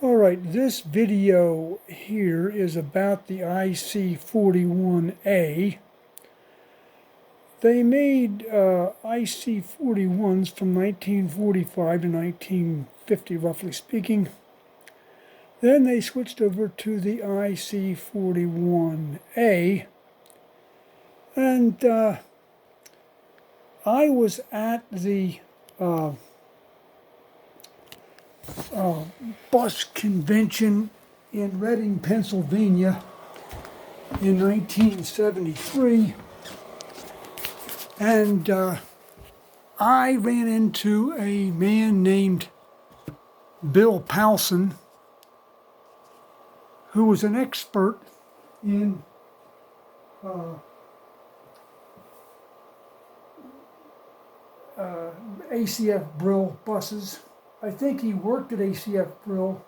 Alright, this video here is about the IC-41A. They made IC-41s from 1945 to 1950, roughly speaking. Then they switched over to the IC-41A. And I was at the bus convention in Reading, Pennsylvania in 1973, and I ran into a man named Bill Powson, who was an expert in ACF Brill buses. I think he worked at ACF Brill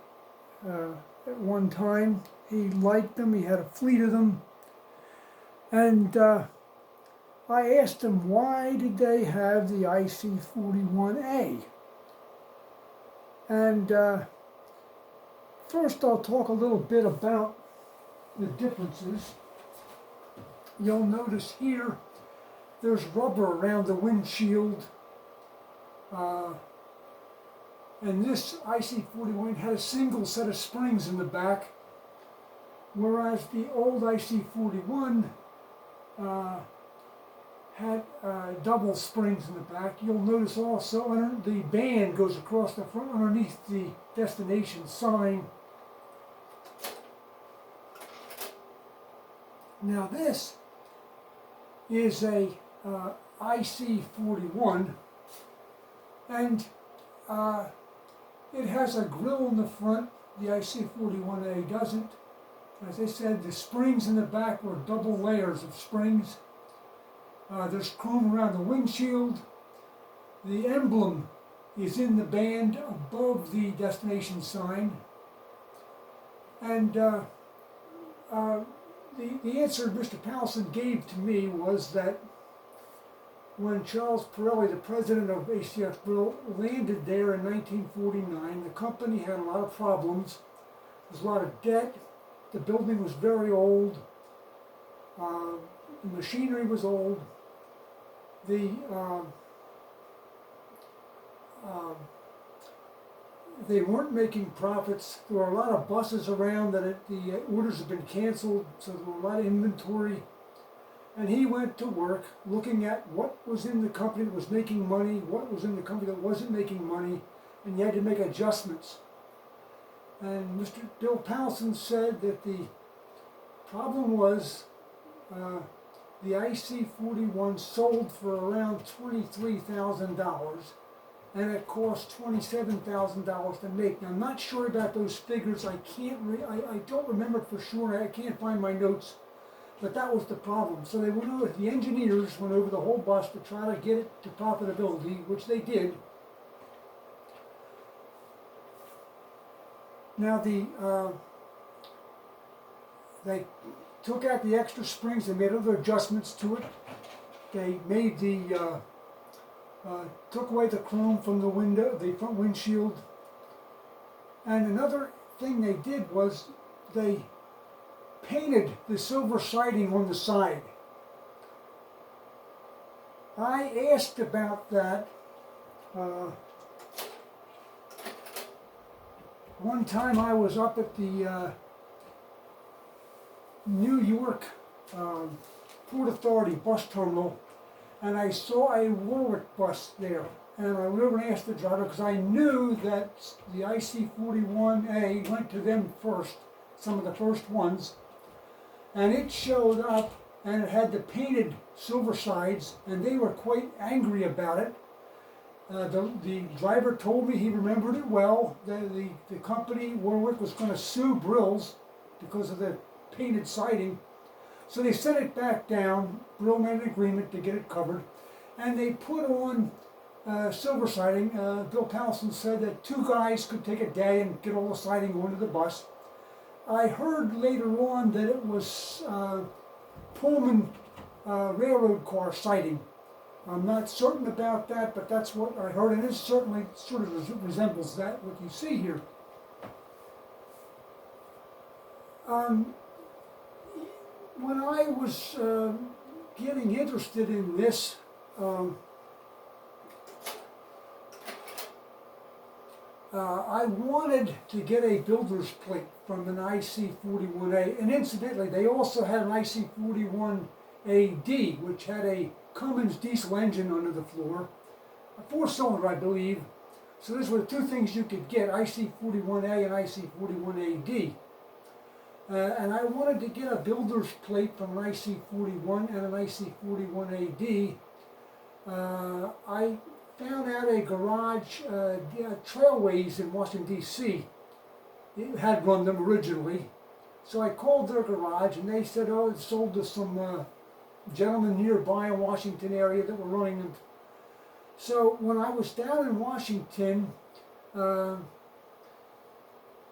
at one time. He liked them, he had a fleet of them. And I asked him, why did they have the IC-41A? And first I'll talk a little bit about the differences. You'll notice here there's rubber around the windshield. And this IC-41 had a single set of springs in the back, whereas the old IC-41 had double springs in the back. You'll notice also the band goes across the front underneath the destination sign. Now this is a IC-41, and it has a grill in the front. The IC-41A doesn't. As I said, the springs in the back were double layers of springs. There's chrome around the windshield. The emblem is in the band above the destination sign. And the answer Mr. Powson gave to me was that when Charles Pirelli, the president of ACF Brill, landed there in 1949, the company had a lot of problems. There was a lot of debt. The building was very old. The machinery was old. They weren't making profits. There were a lot of buses around that the orders had been canceled, so there were a lot of inventory. And he went to work looking at what was in the company that was making money, what was in the company that wasn't making money, and you had to make adjustments. And Mr. Bill Powson said that the problem was the IC-41 sold for around $23,000, and it cost $27,000 to make. Now, I'm not sure about those figures. I don't remember for sure. I can't find my notes. But that was the problem. So they went over, the engineers went over the whole bus to try to get it to profitability, which they did. Now they took out the extra springs, they made other adjustments to it. They made took away the chrome from the window, the front windshield. And another thing they did was they painted the silver siding on the side. I asked about that one time. I was up at the New York Port Authority bus terminal, and I saw a Warwick bus there. And I went over and asked the driver, because I knew that the IC-41A went to them first, some of the first ones. And it showed up, and it had the painted silver sides, and they were quite angry about it. The driver told me he remembered it well. The company, Warwick, was going to sue Brill's because of the painted siding. So they sent it back down. Brill made an agreement to get it covered. And they put on silver siding. Bill Powson said that 2 guys could take a day and get all the siding onto the bus. I heard later on that it was Pullman railroad car siding. I'm not certain about that, but that's what I heard, and it certainly sort of resembles that, what you see here. Um, when I was getting interested in this, I wanted to get a builder's plate from an IC-41A, and incidentally, they also had an IC-41AD, which had a Cummins diesel engine under the floor, a four-cylinder, I believe. So those were the two things you could get, IC-41A and IC-41AD. And I wanted to get a builder's plate from an IC-41 and an IC-41AD. I found out a garage, Trailways in Washington, D.C. It had run them originally. So I called their garage and they said, oh, it's sold to some gentlemen nearby in Washington area that were running them. So when I was down in Washington,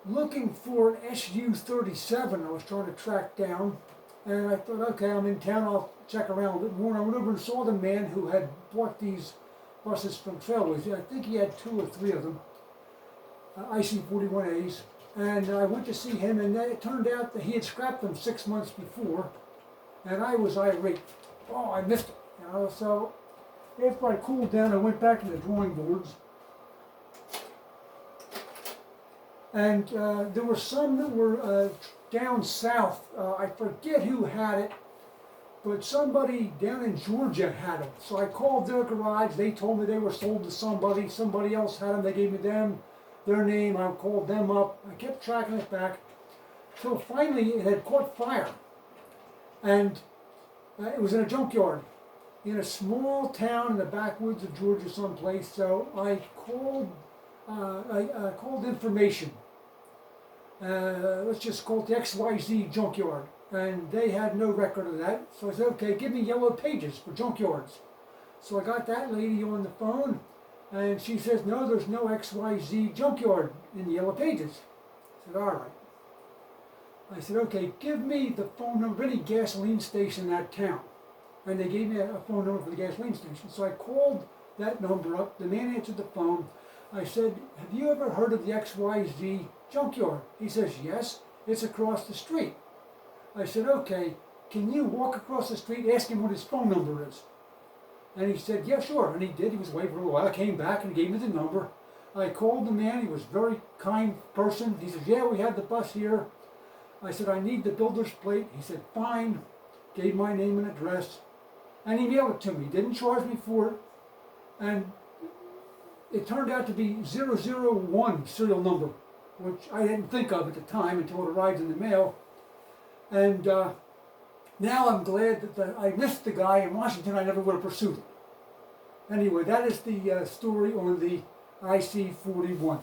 looking for an SU-37 I was trying to track down, and I thought, okay, I'm in town, I'll check around a bit more. And I went over and saw the man who had bought these buses from Trailways. I think he had 2 or 3 of them, IC-41As, and I went to see him, and it turned out that he had scrapped them 6 months before, and I was irate. Oh, I missed it, you know. So after I cooled down, I went back to the drawing boards, and there were some that were down south. I forget who had it, but somebody down in Georgia had them. So I called their garage. They told me they were sold to somebody. Somebody else had them. They gave me their name. I called them up. I kept tracking it back. So finally it had caught fire. And it was in a junkyard in a small town in the backwoods of Georgia someplace. So I called information. Let's just call it the XYZ junkyard. And they had no record of that. So I said, okay, give me yellow pages for junkyards. So I got that lady on the phone, and she says, no, there's no XYZ junkyard in the yellow pages. I said, all right. I said, okay, give me the phone number of any gasoline station in that town. And they gave me a phone number for the gasoline station. So I called that number up. The man answered the phone. I said, have you ever heard of the XYZ junkyard? He says, yes, it's across the street. I said, okay, can you walk across the street, ask him what his phone number is? And he said, yeah, sure. And he did. He was away for a while. I came back and he gave me the number. I called the man. He was a very kind person. He said, yeah, we have the bus here. I said, I need the builder's plate. He said, fine. Gave my name and address. And he mailed it to me. Didn't charge me for it. And it turned out to be 001 serial number, which I didn't think of at the time until it arrived in the mail. And now I'm glad that I missed the guy in Washington. I never would have pursued it. Anyway, that is the story on the IC-41.